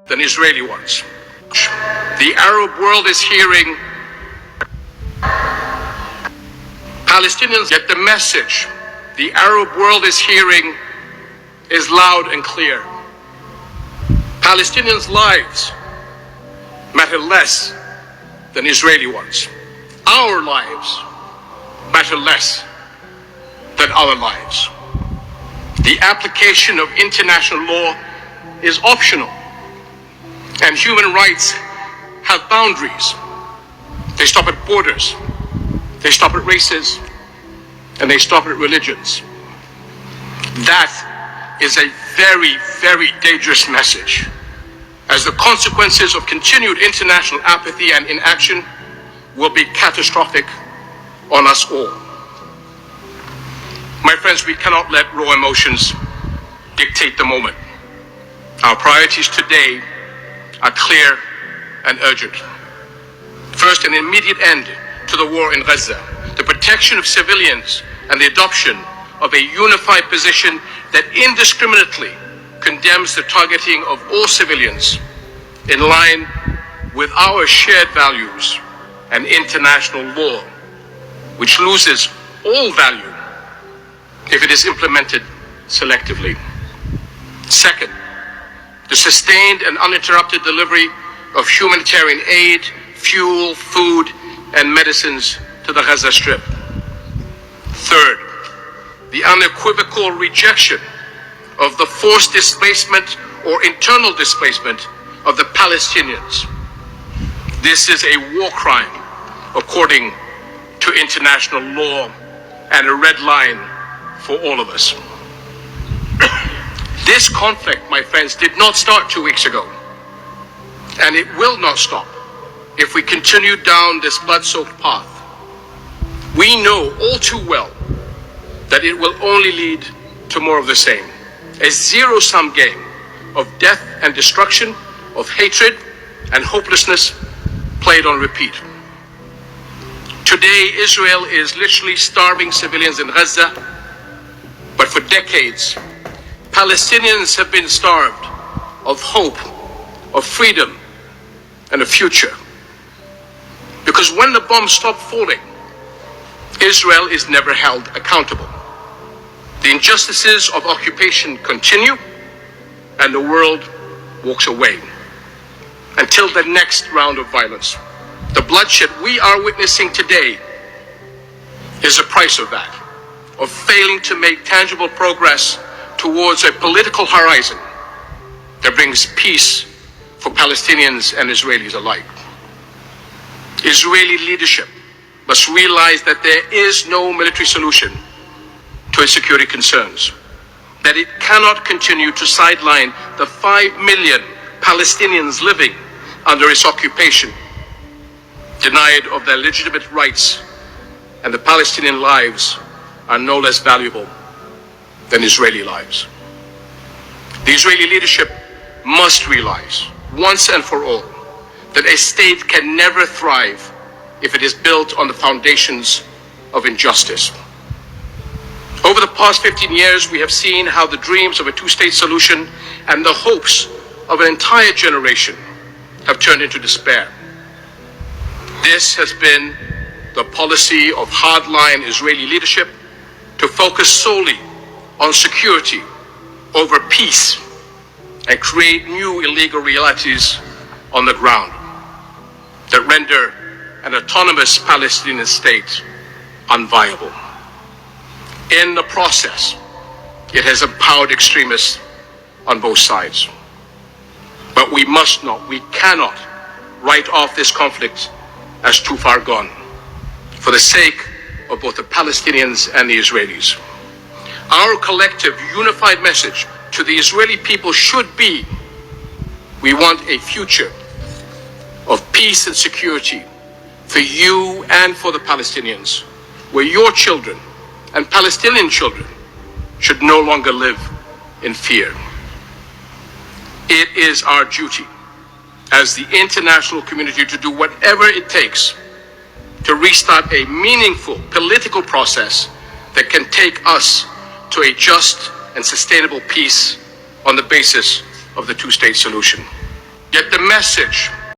than Israeli ones. The Arab world is hearing Palestinians, yet the message the Arab world is hearing is loud and clear. Palestinians' lives matter less than Israeli ones. Our lives matter less than our lives. The application of international law is optional, and human rights have boundaries. They stop at borders, they stop at races, and they stop at religions. That is a very, very dangerous message, as the consequences of continued international apathy and inaction will be catastrophic on us all. My friends, we cannot let raw emotions dictate the moment. Our priorities today are clear and urgent. First, an immediate end to the war in Gaza, the protection of civilians, and the adoption of a unified position that indiscriminately condemns the targeting of all civilians in line with our shared values and international law, which loses all value if it is implemented selectively. Second, the sustained and uninterrupted delivery of humanitarian aid, fuel, food, and medicines to the Gaza Strip. Third, the unequivocal rejection of the forced displacement or internal displacement of the Palestinians. This is a war crime according to international law and a red line for all of us. This conflict, my friends, did not start 2 weeks ago, and it will not stop if we continue down this blood-soaked path. We know all too well that it will only lead to more of the same, a zero-sum game of death and destruction, of hatred and hopelessness played on repeat. Today, Israel is literally starving civilians in Gaza, but for decades, Palestinians have been starved of hope, of freedom, and a future. Because when the bombs stop falling, Israel is never held accountable. The injustices of occupation continue, and the world walks away until the next round of violence. The bloodshed we are witnessing today is the price of that, of failing to make tangible progress towards a political horizon that brings peace for Palestinians and Israelis alike. Israeli leadership must realize that there is no military solution to its security concerns, that it cannot continue to sideline the 5 million Palestinians living under its occupation, denied of their legitimate rights, and the Palestinian lives are no less valuable than Israeli lives. The Israeli leadership must realize, once and for all, that a state can never thrive if it is built on the foundations of injustice. Over the past 15 years, we have seen how the dreams of a two-state solution and the hopes of an entire generation have turned into despair. This has been the policy of hardline Israeli leadership to focus solely on security over peace and create new illegal realities on the ground that render an autonomous Palestinian state unviable. In the process, it has empowered extremists on both sides. But we must not, we cannot write off this conflict as too far gone for the sake of both the Palestinians and the Israelis. Our collective unified message to the Israeli people should be: we want a future of peace and security for you and for the Palestinians, where your children and Palestinian children should no longer live in fear. It is our duty as the international community to do whatever it takes to restart a meaningful political process that can take us to a just and sustainable peace on the basis of the two-state solution. Yet the message